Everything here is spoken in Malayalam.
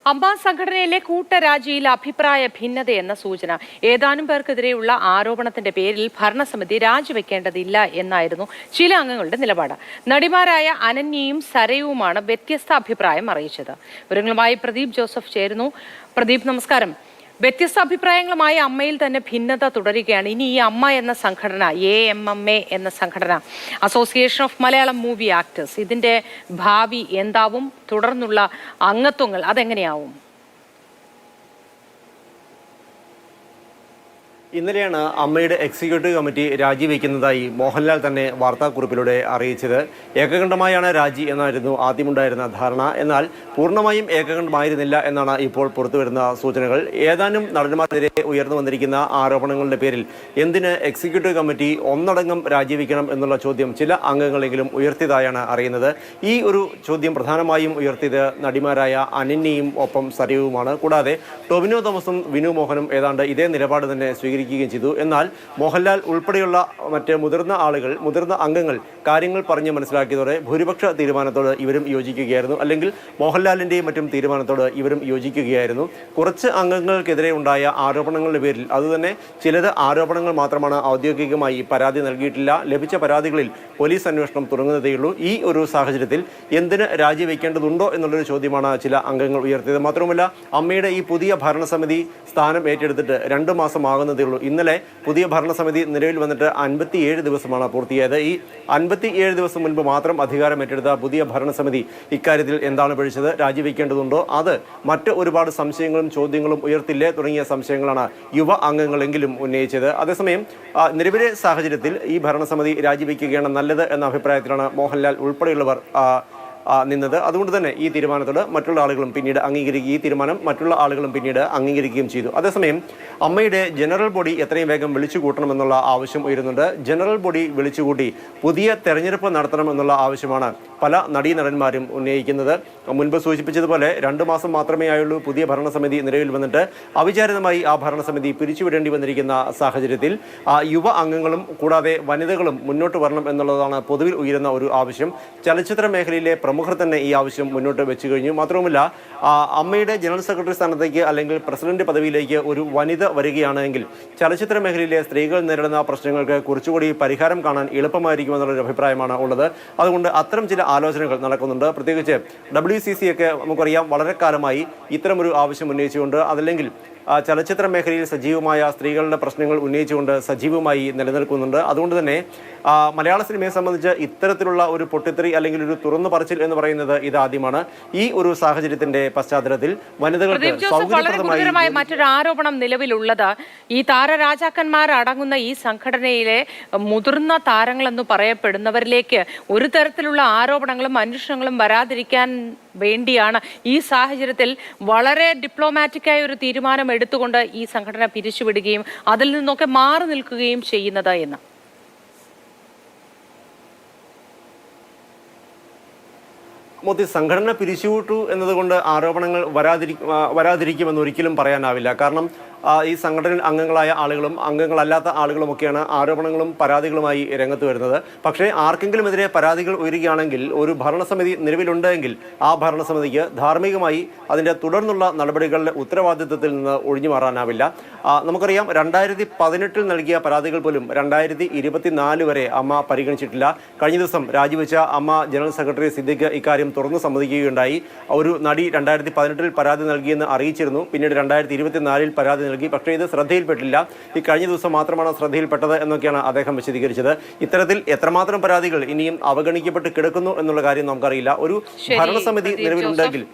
അമ്മ സംഘടനയിലെ കൂട്ടരാജിയിൽ അഭിപ്രായ ഭിന്നതയെന്ന സൂചന. ഏതാനും പേർക്കെതിരെയുള്ള ആരോപണത്തിന്റെ പേരിൽ ഭരണസമിതി രാജിവെക്കേണ്ടതില്ല എന്നായിരുന്നു ചില അംഗങ്ങളുടെ നിലപാട്. നടിമാരായ അനന്യയും സരയുവുമാണ് വ്യത്യസ്ത അഭിപ്രായം അറിയിച്ചത്. വിവരങ്ങളുമായി പ്രദീപ് ജോസഫ് ചേരുന്നു. പ്രദീപ്, നമസ്കാരം. വ്യത്യസ്ത അഭിപ്രായങ്ങളുമായി അമ്മയിൽ തന്നെ ഭിന്നത തുടരുകയാണ്. ഇനി ഈ അമ്മ എന്ന സംഘടന, AMMA എന്ന സംഘടന, association of Malayalam movie actors, ഇതിന്റെ ഭാവി എന്താവും? തുടർന്നുള്ള അംഗത്വങ്ങൾ അതെങ്ങനെയാവും? ഇന്നലെയാണ് അമ്മയുടെ എക്സിക്യൂട്ടീവ് കമ്മിറ്റി രാജിവെക്കുന്നതായി മോഹൻലാൽ തന്നെ വാർത്താക്കുറിപ്പിലൂടെ അറിയിച്ചത്. ഏകകണ്ഠമായാണ് രാജി എന്നായിരുന്നു ആദ്യമുണ്ടായിരുന്ന ധാരണ. എന്നാൽ പൂർണ്ണമായും ഏകകണ്ഠമായിരുന്നില്ല എന്നാണ് ഇപ്പോൾ പുറത്തുവരുന്ന സൂചനകൾ. ഏതാനും നടന്മാർക്കെതിരെ ഉയർന്നു വന്നിരിക്കുന്ന ആരോപണങ്ങളുടെ പേരിൽ എന്തിന് എക്സിക്യൂട്ടീവ് കമ്മിറ്റി ഒന്നടങ്കം രാജിവെക്കണം എന്നുള്ള ചോദ്യം ചില അംഗങ്ങളെങ്കിലും ഉയർത്തിയതായാണ് അറിയുന്നത്. ഈ ഒരു ചോദ്യം പ്രധാനമായും ഉയർത്തിയത് നടിമാരായ അനന്യയും ഒപ്പം സരയുവുമാണ്. കൂടാതെ ടൊവിനോ തോമസും വിനു മോഹനും ഏതാണ്ട് ഇതേ നിലപാട് തന്നെ സ്വീകരിക്കുകയും ചെയ്തു. എന്നാൽ മോഹൻലാൽ ഉൾപ്പെടെയുള്ള മറ്റ് മുതിർന്ന അംഗങ്ങൾ കാര്യങ്ങൾ പറഞ്ഞ് മനസ്സിലാക്കിയതോടെ ഭൂരിപക്ഷ തീരുമാനത്തോട് ഇവരും യോജിക്കുകയായിരുന്നു. അല്ലെങ്കിൽ മോഹൻലാലിൻ്റെയും മറ്റും തീരുമാനത്തോട് ഇവരും യോജിക്കുകയായിരുന്നു. കുറച്ച് അംഗങ്ങൾക്കെതിരെ ഉണ്ടായ ആരോപണങ്ങളുടെ പേരിൽ, അതുതന്നെ ചിലത് ആരോപണങ്ങൾ മാത്രമാണ്, ഔദ്യോഗികമായി പരാതി നൽകിയിട്ടില്ല. ലഭിച്ച പരാതികളിൽ പോലീസ് അന്വേഷണം തുടങ്ങുന്നതേയുള്ളൂ. ഈ ഒരു സാഹചര്യത്തിൽ എന്തിന് രാജിവെക്കേണ്ടതുണ്ടോ എന്നുള്ളൊരു ചോദ്യമാണ് ചില അംഗങ്ങൾ ഉയർത്തിയത്. മാത്രമല്ല, അമ്മയുടെ ഈ പുതിയ ഭരണസമിതി സ്ഥാനം ഏറ്റെടുത്തിട്ട് 2 മാസം ആകുന്നതേ ഉള്ളൂ. ഇന്നലെ പുതിയ ഭരണസമിതി നിലവിൽ വന്നിട്ട് 57 ദിവസമാണ് പൂർത്തിയായത്. ഈ 57 ദിവസം മുൻപ് മാത്രം അധികാരം ഏറ്റെടുത്ത പുതിയ ഭരണസമിതി ഇക്കാര്യത്തിൽ എന്താണ് പിഴച്ചത്? രാജിവെക്കേണ്ടതുണ്ടോ? അത് മറ്റ് ഒരുപാട് സംശയങ്ങളും ചോദ്യങ്ങളും ഉയർത്തില്ലേ തുടങ്ങിയ സംശയങ്ങളാണ് യുവ അംഗങ്ങളെങ്കിലും ഉന്നയിച്ചത്. അതേസമയം നിലവിലെ സാഹചര്യത്തിൽ ഈ ഭരണസമിതി രാജിവെക്കുകയാണ് നല്ലത് എന്ന അഭിപ്രായത്തിലാണ് മോഹൻലാൽ ഉൾപ്പെടെയുള്ളവർ നിന്നത്. അതുകൊണ്ട് തന്നെ ഈ തീരുമാനത്തോട് മറ്റുള്ള ആളുകളും പിന്നീട് അംഗീകരിക്കുകയും ചെയ്തു. അതേസമയം അമ്മയുടെ ജനറൽ ബോഡി എത്രയും വേഗം വിളിച്ചു കൂട്ടണമെന്നുള്ള ആവശ്യം ഉയരുന്നുണ്ട്. ജനറൽ ബോഡി വിളിച്ചുകൂട്ടി പുതിയ തെരഞ്ഞെടുപ്പ് നടത്തണമെന്നുള്ള ആവശ്യമാണ് പല നടീനടന്മാരും ഉന്നയിക്കുന്നത്. മുൻപ് സൂചിപ്പിച്ചതുപോലെ 2 മാസം മാത്രമേ ആയുള്ളൂ പുതിയ ഭരണസമിതി നിലവിൽ വന്നിട്ട്. അവിചാരിതമായി ആ ഭരണസമിതി പിരിച്ചുവിടേണ്ടി വന്നിരിക്കുന്ന സാഹചര്യത്തിൽ യുവ അംഗങ്ങളും കൂടാതെ വനിതകളും മുന്നോട്ട് വരണം എന്നുള്ളതാണ് പൊതുവിൽ ഉയരുന്ന ഒരു ആവശ്യം. ചലച്ചിത്ര മേഖലയിലെ പ്രമുഖർ തന്നെ ഈ ആവശ്യം മുന്നോട്ട് വെച്ചു കഴിഞ്ഞു. മാത്രവുമല്ല, അമ്മയുടെ ജനറൽ സെക്രട്ടറി സ്ഥാനത്തേക്ക് അല്ലെങ്കിൽ പ്രസിഡന്റ് പദവിയിലേക്ക് ഒരു വനിത വരികയാണെങ്കിൽ ചലച്ചിത്ര മേഖലയിലെ സ്ത്രീകൾ നേരിടുന്ന പ്രശ്നങ്ങൾക്ക് കുറച്ചുകൂടി പരിഹാരം കാണാൻ എളുപ്പമായിരിക്കുമെന്നുള്ളൊരു അഭിപ്രായമാണ് ഉള്ളത്. അതുകൊണ്ട് അത്തരം ചില ആലോചനകൾ നടക്കുന്നുണ്ട്. പ്രത്യേകിച്ച് WCC ഒക്കെ നമുക്കറിയാം വളരെ കാലമായി ഇത്തരമൊരു ആവശ്യം ഉന്നയിച്ചുകൊണ്ട്, അതല്ലെങ്കിൽ ചലച്ചിത്ര മേഖലയിൽ സജീവമായ സ്ത്രീകളുടെ പ്രശ്നങ്ങൾ ഉന്നയിച്ചുകൊണ്ട് സജീവമായി നിലനിൽക്കുന്നുണ്ട്. അതുകൊണ്ട് തന്നെ മലയാള സിനിമയെ സംബന്ധിച്ച് ഇത്തരത്തിലുള്ള ഒരു പൊട്ടിത്തെറി അല്ലെങ്കിൽ ഒരു തുറന്നു പറച്ചിൽ എന്ന് പറയുന്നത് ഇതാദ്യമാണ്. ഈ ഒരു സാഹചര്യത്തിന്റെ പശ്ചാത്തലത്തിൽ വനിതകൾക്ക് സൗകര്യപ്രദമായ മറ്റൊരു ആരോപണം നിലവിലുള്ളത്, ഈ താരരാജാക്കന്മാരടങ്ങുന്ന ഈ സംഘടനയിലെ മുതിർന്ന താരങ്ങളെന്ന് പറയപ്പെടുന്നവരിലേക്ക് ഒരു തരത്തിലുള്ള ആരോപണങ്ങളും അന്വേഷണങ്ങളും വരാതിരിക്കാൻ വേണ്ടിയാണ് ഈ സാഹചര്യത്തിൽ വളരെ ഡിപ്ലോമാറ്റിക്കായ ഒരു തീരുമാനം എടുത്തുകൊണ്ട് ഈ സംഘടന പിരിച്ചുവിടുകയും അതിൽ നിന്നൊക്കെ മാറി നിൽക്കുകയും ചെയ്യുന്നത് എന്ന്. സംഘടന പിരിച്ചുവിട്ടു എന്നതുകൊണ്ട് ആരോപണങ്ങൾ വരാതിരിക്കുമെന്ന് ഒരിക്കലും പറയാനാവില്ല. കാരണം ഈ സംഘടനയിൽ അംഗങ്ങളായ ആളുകളും അംഗങ്ങളല്ലാത്ത ആളുകളുമൊക്കെയാണ് ആരോപണങ്ങളും പരാതികളുമായി രംഗത്ത് വരുന്നത്. പക്ഷേ ആർക്കെങ്കിലുമെതിരെ പരാതികൾ ഉയരുകയാണെങ്കിൽ ഒരു ഭരണസമിതി നിലവിലുണ്ടെങ്കിൽ ആ ഭരണസമിതിക്ക് ധാർമ്മികമായി അതിൻ്റെ തുടർന്നുള്ള നടപടികളുടെ ഉത്തരവാദിത്വത്തിൽ നിന്ന് ഒഴിഞ്ഞു മാറാനാവില്ല. നമുക്കറിയാം, 2018 നൽകിയ പരാതികൾ പോലും 2024 വരെ അമ്മ പരിഗണിച്ചിട്ടില്ല. കഴിഞ്ഞ ദിവസം രാജിവെച്ച അമ്മ ജനറൽ സെക്രട്ടറി സിദ്ദിഖ് ഇക്കാര്യം തുറന്നു സമ്മതിക്കുകയുണ്ടായി. ഒരു നടി 2018 പരാതി നൽകിയെന്ന് അറിയിച്ചിരുന്നു. പിന്നീട് 2024 പരാതി നൽകി. പക്ഷേ ഇത് ശ്രദ്ധയിൽപ്പെട്ടില്ല. ഈ കഴിഞ്ഞ ദിവസം മാത്രമാണ് ശ്രദ്ധയിൽപ്പെട്ടത് എന്നൊക്കെയാണ് അദ്ദേഹം വിശദീകരിച്ചത്. ഇത്തരത്തിൽ എത്രമാത്രം പരാതികൾ ഇനിയും അവഗണിക്കപ്പെട്ട് കിടക്കുന്നു എന്നുള്ള കാര്യം നമുക്കറിയില്ല. ഒരു ഭരണസമിതി നിലവിലുണ്ടെങ്കിൽ